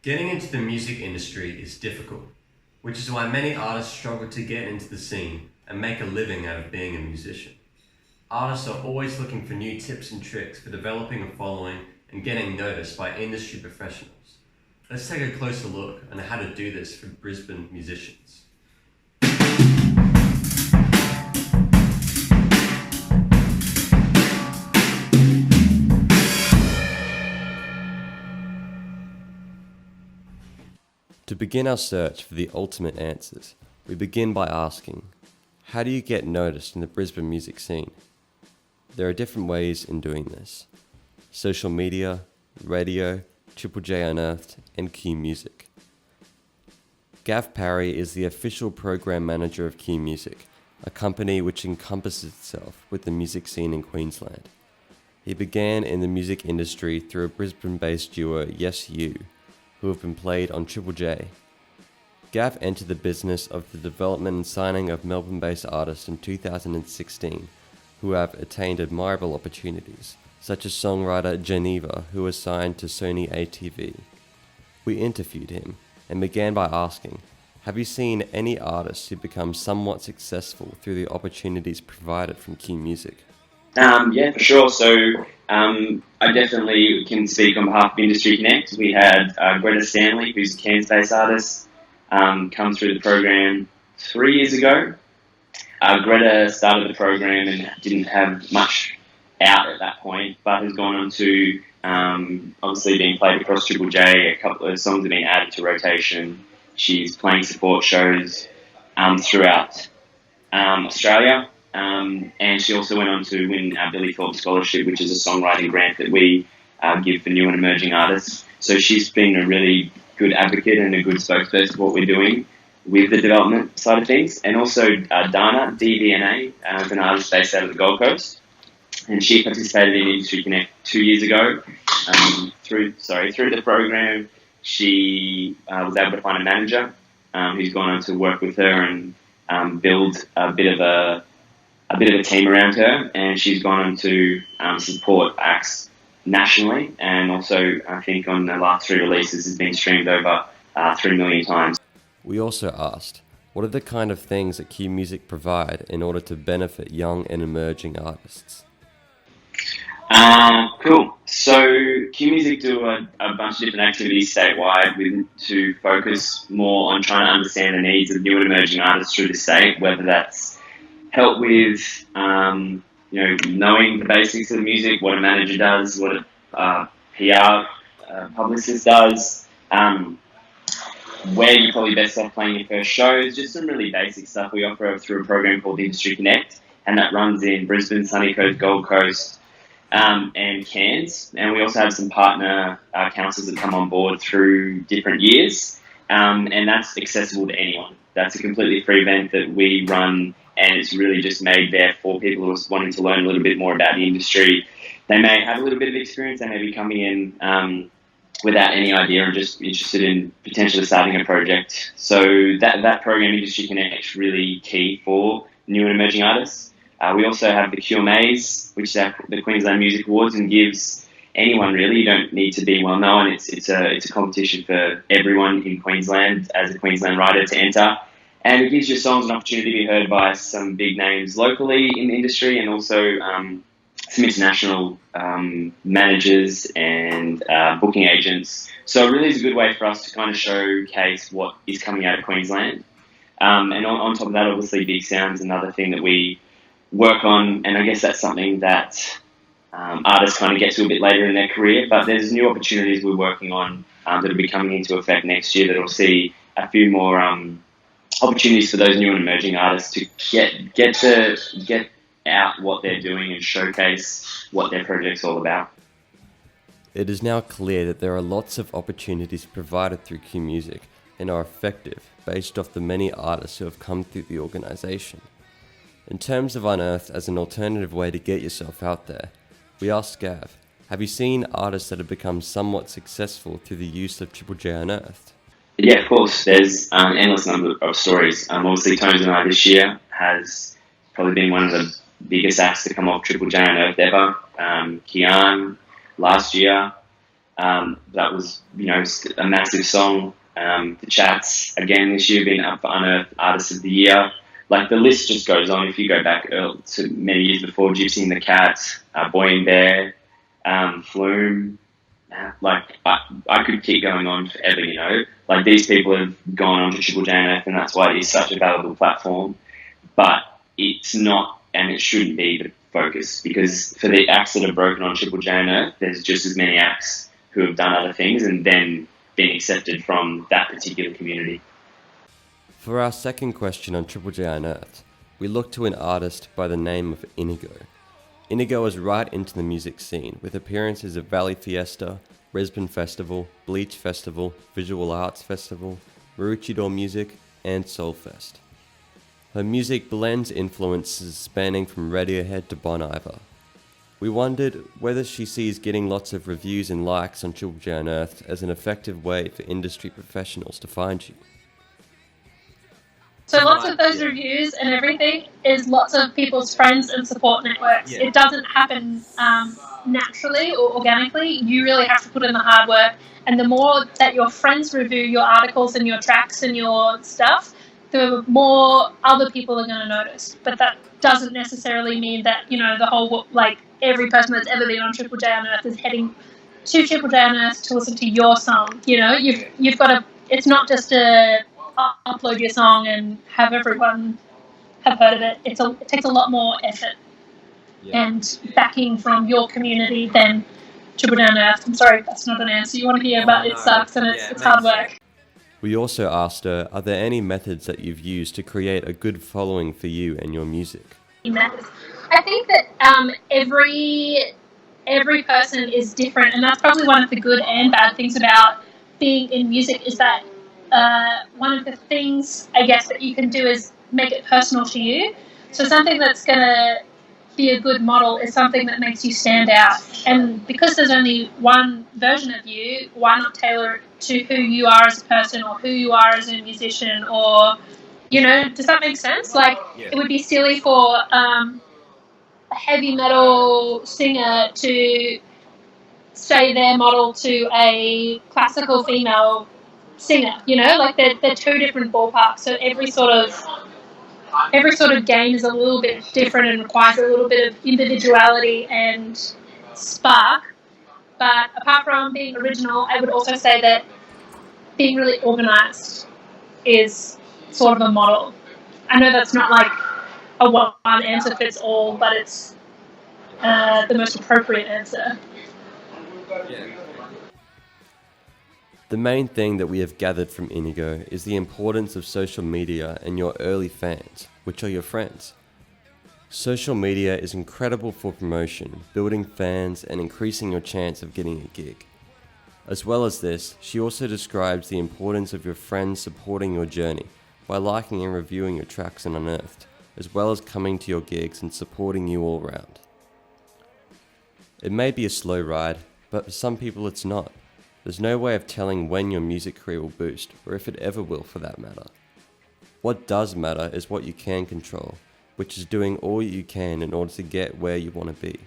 Getting into the music industry is difficult, which is why many artists struggle to get into the scene and make a living out of being a musician. Artists are always looking for new tips and tricks for developing a following and getting noticed by industry professionals. Let's take a closer look on how to do this for Brisbane musicians. To begin our search for the ultimate answers, we begin by asking, how do you get noticed in the Brisbane music scene? There are different ways in doing this. Social media, radio, Triple J Unearthed, and Key Music. Gav Parry is the official program manager of Key Music, a company which encompasses itself with the music scene in Queensland. He began in the music industry through a Brisbane-based duo Yes You, who have been played on Triple J. Gav entered the business of the development and signing of Melbourne-based artists in 2016, who have attained admirable opportunities, such as songwriter Geneva, who was signed to Sony ATV. We interviewed him and began by asking, have you seen any artists who become somewhat successful through the opportunities provided from Key Music? Yeah, for sure. So I definitely can speak on behalf of Industry Connect. We had Greta Stanley, who's a Cairns-based artist, come through the program 3 years ago. Greta started the program and didn't have much out at that point, but has gone on to obviously being played across Triple J. A couple of songs have been added to rotation. She's playing support shows throughout Australia. And she also went on to win our Billy Thorpe Scholarship, which is a songwriting grant that we give for new and emerging artists. So she's been a really good advocate and a good spokesperson for what we're doing with the development side of things. And also Dana, DVNA, is an artist based out of the Gold Coast. And she participated in Industry Connect 2 years ago. Through the program, she was able to find a manager who's gone on to work with her and build a bit of a team around her, and she's gone on to support acts nationally, and also I think on the last 3 releases has been streamed over 3 million times. We also asked, what are the kind of things that Key Music provide in order to benefit young and emerging artists? Cool. So Key Music do a bunch of different activities statewide to focus more on trying to understand the needs of new and emerging artists through the state, whether that's help with, knowing the basics of the music, what a manager does, what a PR publicist does, where you're probably best off playing your first shows, just some really basic stuff we offer through a program called Industry Connect, and that runs in Brisbane, Sunny Coast, Gold Coast, and Cairns. And we also have some partner councils that come on board through different years, and that's accessible to anyone. That's a completely free event that we run, and it's really just made there for people who are wanting to learn a little bit more about the industry. They may have a little bit of experience, they may be coming in without any idea and just interested in potentially starting a project. So that program, Industry Connect, is really key for new and emerging artists. We also have the QMAs, which is the Queensland Music Awards, and gives anyone really. You don't need to be well known. It's a competition for everyone in Queensland as a Queensland writer to enter. And it gives your songs an opportunity to be heard by some big names locally in the industry, and also some international managers and booking agents. So it really is a good way for us to kind of showcase what is coming out of Queensland. And on top of that, obviously, Big Sound's another thing that we work on, and I guess that's something that artists kind of get to a bit later in their career. But there's new opportunities we're working on that will be coming into effect next year that will see a few more opportunities for those new and emerging artists to get out what they're doing and showcase what their project's all about. It is now clear that there are lots of opportunities provided through Key Music and are effective based off the many artists who have come through the organisation. In terms of Unearthed as an alternative way to get yourself out there, we asked Gav, have you seen artists that have become somewhat successful through the use of Triple J Unearthed? Yeah, of course. There's an endless number of stories. Obviously, Tones and I this year has probably been one of the biggest acts to come off Triple J Unearthed ever. Kian last year, That was, a massive song. The chats again this year been up for Unearthed Artist of the Year. Like the list just goes on. If you go back to many years before, Gypsy and the Cats, Boy and Bear, Flume. Like I could keep going on forever. Like these people have gone on to Triple J and Earth, and that's why it is such a valuable platform. But it's not, and it shouldn't be the focus, because for the acts that are broken on Triple J and Earth, there's just as many acts who have done other things and then been accepted from that particular community. For our second question on Triple J Unearthed, we look to an artist by the name of Inigo. Inigo is right into the music scene, with appearances at Valley Fiesta, Brisbane Festival, Bleach Festival, Visual Arts Festival, Maroochydore Music, and Soulfest. Her music blends influences spanning from Radiohead to Bon Iver. We wondered whether she sees getting lots of reviews and likes on Triple J Unearthed as an effective way for industry professionals to find you. So lots of those reviews and everything is lots of people's friends and support networks. Yeah. It doesn't happen naturally or organically. You really have to put in the hard work. And the more that your friends review your articles and your tracks and your stuff, the more other people are going to notice. But that doesn't necessarily mean that, the whole, every person that's ever been on Triple J Unearthed is heading to Triple J Unearthed to listen to your song. You've got to, it's not just a upload your song and have everyone have heard of it. It takes a lot more effort and backing from your community than Triple J Unearthed. I'm sorry, that's not an answer you want to hear, but it sucks and it's hard work. We also asked her, are there any methods that you've used to create a good following for you and your music? I think that every person is different, and that's probably one of the good and bad things about being in music, is that one of the things, I guess, that you can do is make it personal to you. So something that's going to be a good model is something that makes you stand out. And because there's only one version of you, why not tailor it to who you are as a person or who you are as a musician, or, does that make sense? It would be silly for a heavy metal singer to say their model to a classical female singer, they're two different ballparks. So every sort of game is a little bit different and requires a little bit of individuality and spark. But apart from being original, I would also say that being really organised is sort of a model. I know that's not like a one answer fits all, but it's the most appropriate answer. The main thing that we have gathered from Inigo is the importance of social media and your early fans, which are your friends. Social media is incredible for promotion, building fans, and increasing your chance of getting a gig. As well as this, she also describes the importance of your friends supporting your journey by liking and reviewing your tracks on Unearthed, as well as coming to your gigs and supporting you all round. It may be a slow ride, but for some people it's not. There's no way of telling when your music career will boost, or if it ever will for that matter. What does matter is what you can control, which is doing all you can in order to get where you want to be.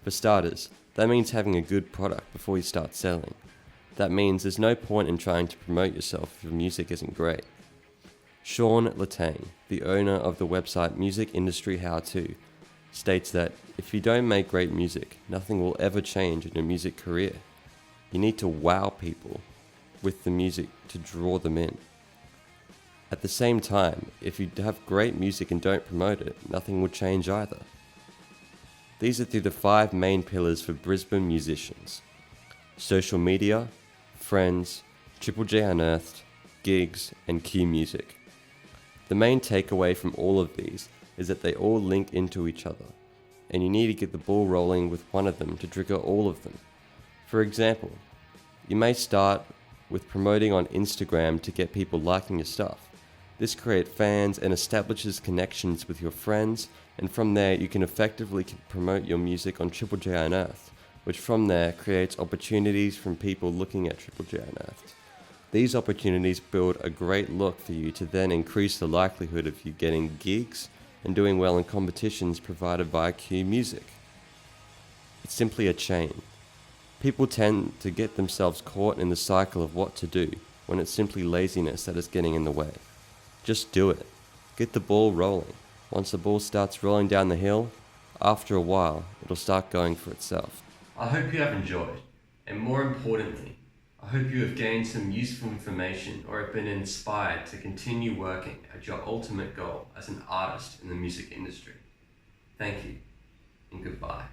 For starters, that means having a good product before you start selling. That means there's no point in trying to promote yourself if your music isn't great. Sean Latang, the owner of the website Music Industry How To, states that if you don't make great music, nothing will ever change in your music career. You need to wow people with the music to draw them in. At the same time, if you have great music and don't promote it, nothing will change either. These are through the 5 main pillars for Brisbane musicians: social media, friends, Triple J Unearthed, gigs, and Q Music. The main takeaway from all of these is that they all link into each other, and you need to get the ball rolling with one of them to trigger all of them. For example, you may start with promoting on Instagram to get people liking your stuff. This creates fans and establishes connections with your friends, and from there you can effectively promote your music on Triple J Unearthed, which from there creates opportunities from people looking at Triple J Unearthed. These opportunities build a great look for you to then increase the likelihood of you getting gigs and doing well in competitions provided by Q Music. It's simply a chain. People tend to get themselves caught in the cycle of what to do when it's simply laziness that is getting in the way. Just do it. Get the ball rolling. Once the ball starts rolling down the hill, after a while, it'll start going for itself. I hope you have enjoyed, and more importantly, I hope you have gained some useful information or have been inspired to continue working at your ultimate goal as an artist in the music industry. Thank you, and goodbye.